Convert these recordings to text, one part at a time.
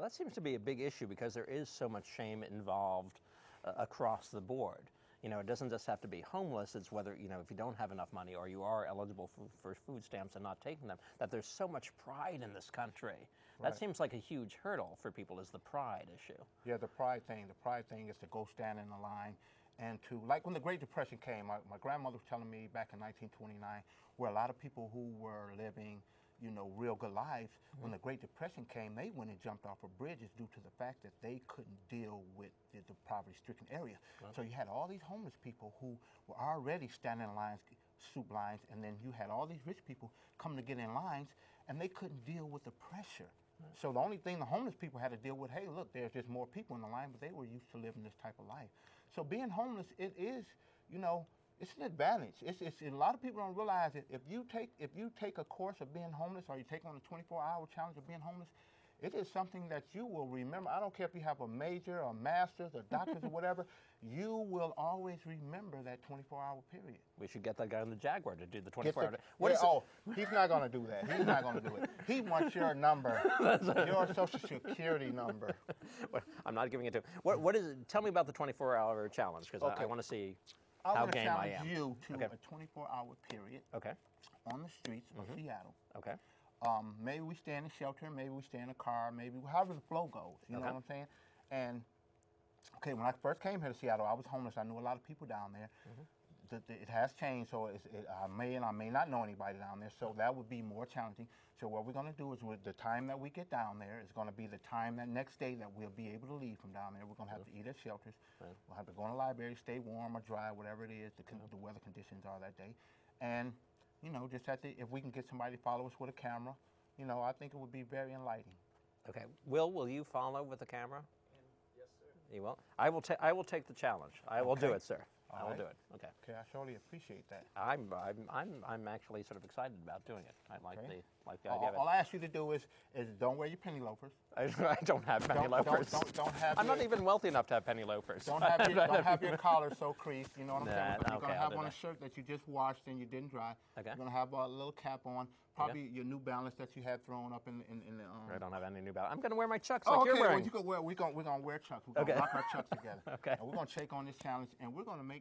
Well, that seems to be a big issue because there is so much shame involved across the board. You know, it doesn't just have to be homeless, it's whether, you know, if you don't have enough money or you are eligible for food stamps and not taking them, that there's so much pride in this country. Right. That seems like a huge hurdle for people, is the pride issue. Yeah, the pride thing is to go stand in the line and to, like when the Great Depression came, my grandmother was telling me back in 1929, where a lot of people who were living, you know, real good lives, when the Great Depression came, they went and jumped off of bridges due to the fact that they couldn't deal with the poverty-stricken area. Right. So you had all these homeless people who were already standing in lines, soup lines, and then you had all these rich people coming to get in lines, and they couldn't deal with the pressure. Right. So the only thing the homeless people had to deal with, hey, look, there's just more people in the line, but they were used to living this type of life. So being homeless, it is, you know, it's an advantage. It's a lot of people don't realize it. If you take a course of being homeless, or you take on the 24-hour challenge of being homeless, it is something that you will remember. I don't care if you have a major or master's or doctor's or whatever, you will always remember that 24-hour period. We should get that guy in the Jaguar to do the 24-hour. Oh, he's not going to do that. He's not going to do it. He wants your number, your Social Security number. Well, I'm not giving it to him. What is it? Tell me about the 24-hour challenge, because I want to see how game I am. I want to challenge you to a 24-hour period on the streets of Seattle. Okay. Maybe we stay in a shelter, maybe we stay in a car, maybe however the flow goes, you know what I'm saying? And, okay, when I first came here to Seattle, I was homeless. I knew a lot of people down there. It has changed, so I may and I may not know anybody down there, so that would be more challenging. So what we're going to do is, with the time that we get down there is going to be the time that next day that we'll be able to leave from down there. We're going to have to eat at shelters. We'll have to go in the library, stay warm or dry, whatever it is the weather conditions are that day. And you know, just if we can get somebody to follow us with a camera, you know, I think it would be very enlightening. Okay. Will you follow with the camera? Yes, sir. You will? I will take the challenge. I will do it, sir. I will do it. Okay. Okay, I surely appreciate that. I'm actually sort of excited about doing it. I like the idea of it. All I ask you to do is don't wear your penny loafers. I don't have penny loafers. Don't have. I'm not even wealthy enough to have penny loafers. Don't have your collar so creased. You know what I'm saying? You're gonna have on a shirt that you just washed and you didn't dry. Okay. You're gonna have a little cap on. Probably your New Balance that you had thrown up in the. I don't have any New Balance. I'm gonna wear my Chucks like you're wearing. Well, we're gonna wear Chucks. We're gonna rock our Chucks together. Okay. And we're gonna take on this challenge, and we're gonna make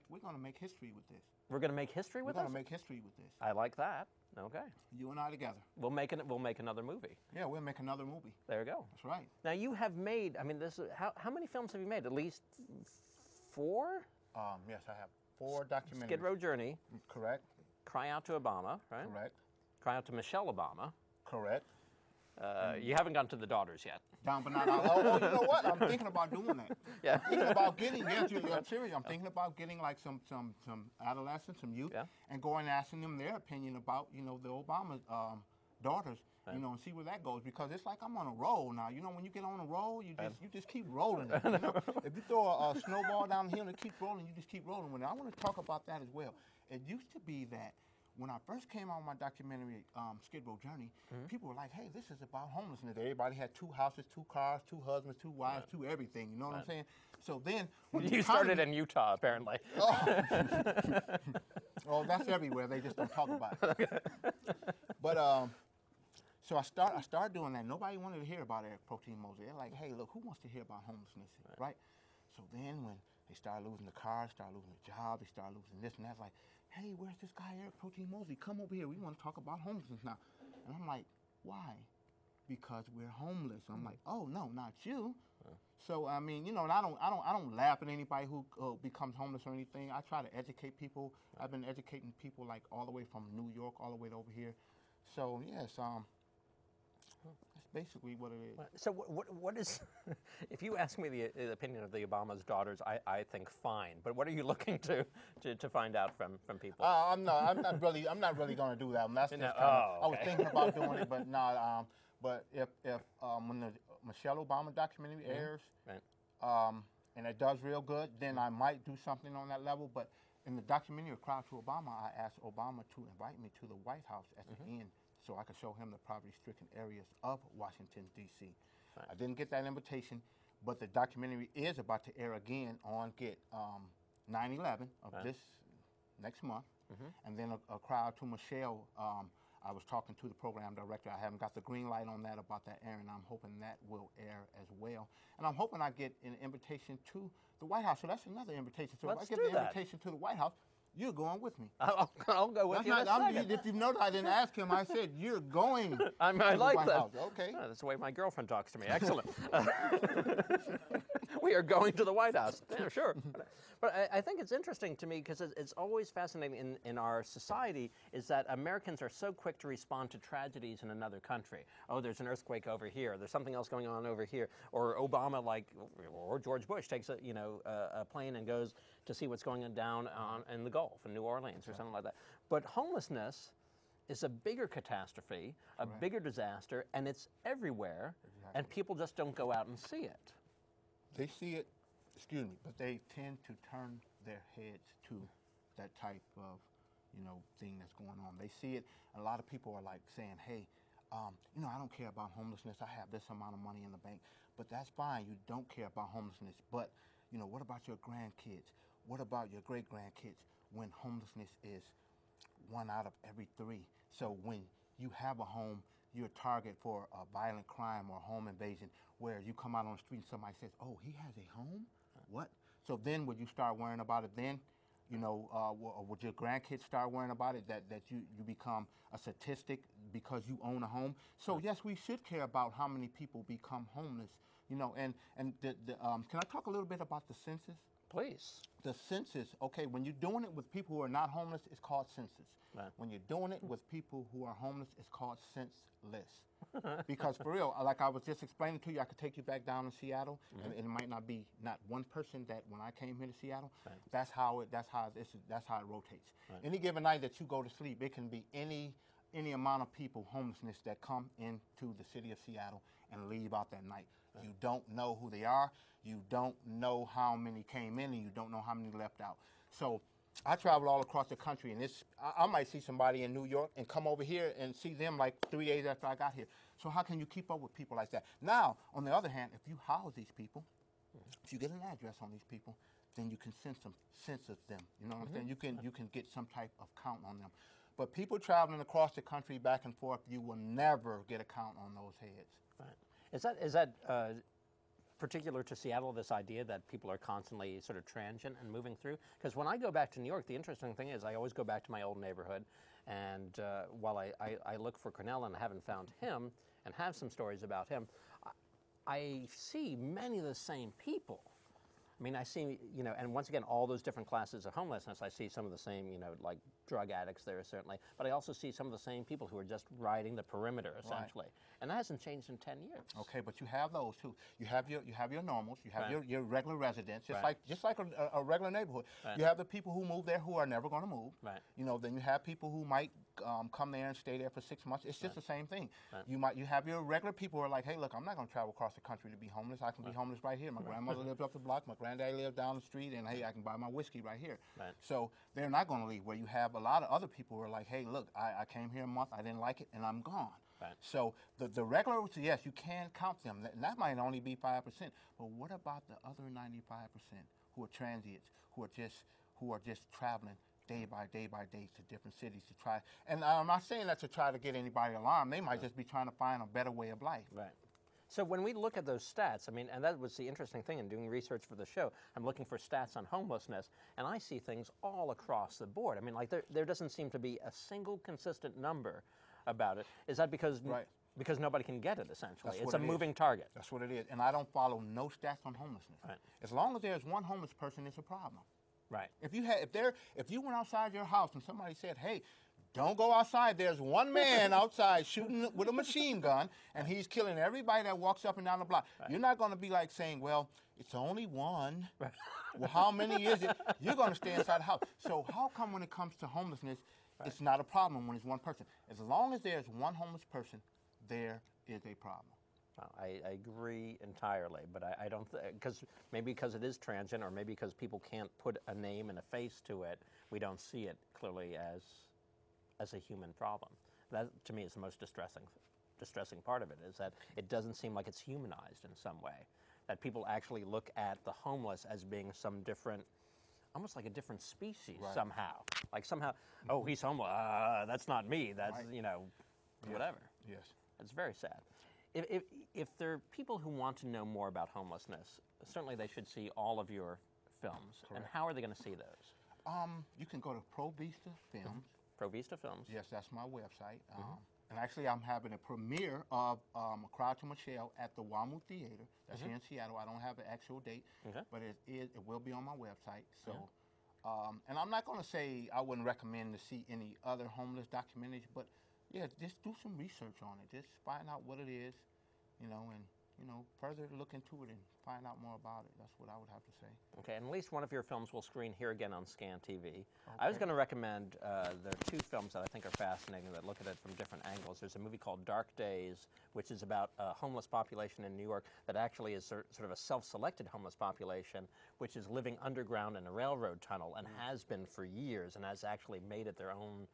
history with this. We're gonna make history with this? We're gonna make history with this. I like that. Okay. You and I together. We'll make another movie. Yeah, we'll make another movie. There you go. That's right. Now you have made. I mean, how many films have you made? At least 4. Yes, I have 4 documentaries. Skid Row Journey. Correct. Cry Out to Obama. Right. Correct. Cry Out to Michelle Obama. Correct. You haven't gone to the daughters yet. Down, but not. Oh, you know what? I'm thinking about doing that. Yeah. I'm thinking about getting. Yes, you're serious. I'm thinking about getting like some adolescents, some youth, and going and asking them their opinion about the Obama daughters, and see where that goes, because it's like I'm on a roll now. You know, when you get on a roll, you just keep rolling it. You know? If you throw a snowball down the hill and it keeps rolling, you just keep rolling with it. I want to talk about that as well. It used to be that when I first came on my documentary, Skid Row Journey, people were like, hey, this is about homelessness. Everybody had 2 houses, 2 cars, 2 husbands, 2 wives, 2 everything. You know what I'm saying? So then... You started in Utah, apparently. Oh, that's everywhere. They just don't talk about it. But, so I started doing that. Nobody wanted to hear about Eric Moseley. They're like, hey, look, who wants to hear about homelessness, right? So then when they started losing the cars, started losing the job, they started losing this and that, like, hey, where's this guy Eric Moseley? Come over here. We want to talk about homelessness now. And I'm like, why? Because we're homeless. I'm like, oh no, not you. So I mean, and I don't laugh at anybody who becomes homeless or anything. I try to educate people. I've been educating people like all the way from New York all the way over here. So yes, that's basically what it is. So what is, if you ask me the opinion of the Obama's daughters, I think fine. But what are you looking to find out from people? I'm not really going to do that. That's just I was thinking about doing it, but not. But if when the Michelle Obama documentary airs, and it does real good, then I might do something on that level. But in the documentary Cry Out to Obama, I asked Obama to invite me to the White House at the end, so I could show him the poverty-stricken areas of Washington, D.C. Right. I didn't get that invitation, but the documentary is about to air again on 9/11 of this next month, and then a Cry Out to Michelle I was talking to the program director. I haven't got the green light on that about that airing. I'm hoping that will air as well. And I'm hoping I get an invitation to the White House. So that's another invitation. So Let's if I do get the that. invitation to the White House, you're going with me. I'll go with you in a second. If you notice, I didn't ask him. I said, you're going to I the like White that. House. Okay. Oh, that's the way my girlfriend talks to me. Excellent. We are going to the White House. Yeah, sure. But I think it's interesting to me because it's always fascinating in our society is that Americans are so quick to respond to tragedies in another country. Oh, there's an earthquake over here. There's something else going on over here. Or Obama, or George Bush takes a plane and goes to see what's going on down in the Gulf, in New Orleans or something like that. But homelessness is a bigger catastrophe, a bigger disaster, and it's everywhere, and people just don't go out and see it. They see it, excuse me, but they tend to turn their heads to that type of, thing that's going on. They see it. A lot of people are like saying, hey, I don't care about homelessness. I have this amount of money in the bank. But that's fine. You don't care about homelessness. But, what about your grandkids? What about your great-grandkids when homelessness is 1 out of every 3? So when you have a home, you're a target for a violent crime or home invasion where you come out on the street and somebody says, oh, he has a home? What? So then would you start worrying about it then? Would your grandkids start worrying about it, that you become a statistic because you own a home? So yes, we should care about how many people become homeless, and can I talk a little bit about the census? Please. The census, okay, when you're doing it with people who are not homeless, it's called census. Right. When you're doing it with people who are homeless, it's called senseless. Because for real, like I was just explaining to you, I could take you back down to Seattle, and it might not be not one person that when I came here to Seattle, that's how it rotates. Right. Any given night that you go to sleep, it can be any amount of people, homelessness, that come into the city of Seattle and leave out that night. Right. You don't know who they are. You don't know how many came in, and you don't know how many left out. So I travel all across the country, and I might see somebody in New York and come over here and see them like 3 days after I got here. So how can you keep up with people like that? Now, on the other hand, if you house these people, if you get an address on these people, then you can census them. You know what I'm saying? You can get some type of count on them. But people traveling across the country back and forth, you will never get a count on those heads. Right. Is that particular to Seattle, this idea that people are constantly sort of transient and moving through? Because when I go back to New York, the interesting thing is I always go back to my old neighborhood, and while I look for Cornell and I haven't found him and have some stories about him, I see many of the same people. I mean, I see, and once again, all those different classes of homelessness, I see some of the same, like drug addicts there, certainly, but I also see some of the same people who are just riding the perimeter, essentially. Right. And that hasn't changed in 10 years. Okay, but you have those too. You have your normals, you have your regular residents, just like a regular neighborhood. Right. You have the people who move there who are never going to move. Right. Then you have people who might come there and stay there for 6 months. It's just the same thing. Right. You have your regular people who are like, hey, look, I'm not going to travel across the country to be homeless. I can be homeless right here. My grandmother lived up the block. My granddad lived down the street, and hey, I can buy my whiskey right here. Right. So they're not going to leave. Where you have a lot of other people who are like, hey, look, I came here a month, I didn't like it, and I'm gone. Right. So the regular, yes, you can count them. And that might only be 5%. But what about the other 95% who are transients, who are just traveling day by day to different cities to try? And I'm not saying that to try to get anybody alarmed. They might just be trying to find a better way of life. Right. So when we look at those stats, I mean, and that was the interesting thing in doing research for the show, I'm looking for stats on homelessness, and I see things all across the board. I mean, like there doesn't seem to be a single consistent number about it. Is that because nobody can get it, essentially? It's a moving target. That's what it is. And I don't follow no stats on homelessness. Right. As long as there's one homeless person, it's a problem. Right. If you went outside your house and somebody said, hey, don't go outside. There's one man outside shooting with a machine gun, and he's killing everybody that walks up and down the block. Right. You're not going to be like saying, well, it's only one. Right. Well, how many is it? You're going to stay inside the house. So how come when it comes to homelessness, it's not a problem when it's one person? As long as there's one homeless person, there is a problem. I agree entirely, but I don't maybe because it is transient, or maybe because people can't put a name and a face to it, we don't see it clearly as a human problem. That, to me, is the most distressing part of it, is that it doesn't seem like it's humanized in some way, that people actually look at the homeless as being some different almost like a different species Right. somehow. Like somehow, oh, he's homeless. That's not me. That's Right. you know, Yes. whatever. Yes. It's very sad. If there are people who want to know more about homelessness, certainly they should see all of your films. And Correct. how are they going to see those? You can go to Pro Vista Films. Provista Films. Yes, that's my website. And actually, I'm having a premiere of A Crowd to Michelle at the WAMU Theater. That's here in Seattle. I don't have an actual date, Okay. but it will be on my website. So, and I'm not going to say I wouldn't recommend to see any other homeless documentaries, but yeah, just do some research on it. Just find out what it is, and further look into it and find out more about it. That's what I would have to say. Okay, and at least one of your films will screen here again on Scan TV. I was going to recommend, there are two films that I think are fascinating that look at it from different angles. There's a movie called Dark Days, which is about a homeless population in New York that actually is sort of a self-selected homeless population, which is living underground in a railroad tunnel and has been for years and has actually made it their own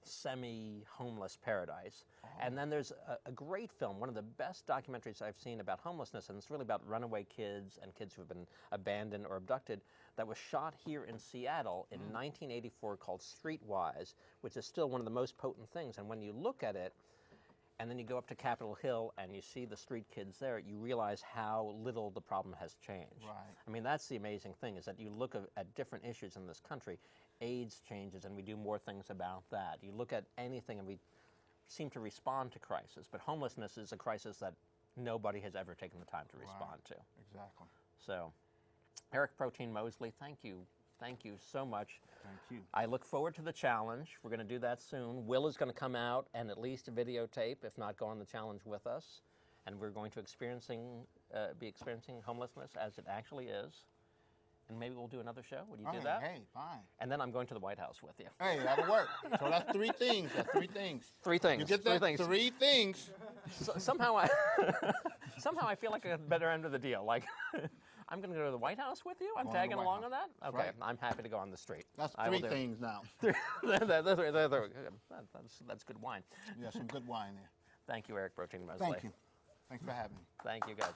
semi-homeless paradise. And then there's a great film, one of the best documentaries I've seen about homelessness, and it's really about runaway kids and kids who have been abandoned or abducted, that was shot here in Seattle in 1984 called Streetwise, which is still one of the most potent things. And when you look at it, and then you go up to Capitol Hill and you see the street kids there, you realize how little the problem has changed. Right. I mean, that's the amazing thing, is that you look at different issues in this country. AIDS changes and we do more things about that. You look at anything and we seem to respond to crisis, but homelessness is a crisis that nobody has ever taken the time to respond to. Exactly. So, Eric Protein Moseley, thank you. Thank you so much. Thank you. I look forward to the challenge. We're going to do that soon. Will is going to come out and at least videotape, if not go on the challenge with us. And we're going to be experiencing homelessness as it actually is. And maybe we'll do another show. Would you do that? Hey, fine. And then I'm going to the White House with you. Hey, that'll work. So that's three things. That's three things. Three things. You get that? Three things. Three things. So, somehow I feel like a better end of the deal. Like, I'm going to go to the White House with you? I'm Going to the tagging White along House. on that? Okay, Right. I'm happy to go on the street. That's I will three do. things now. That's good wine. Yeah, some good wine there. Thank you, Eric Protein Moseley. Thank you. Thanks for having me. Thank you, guys.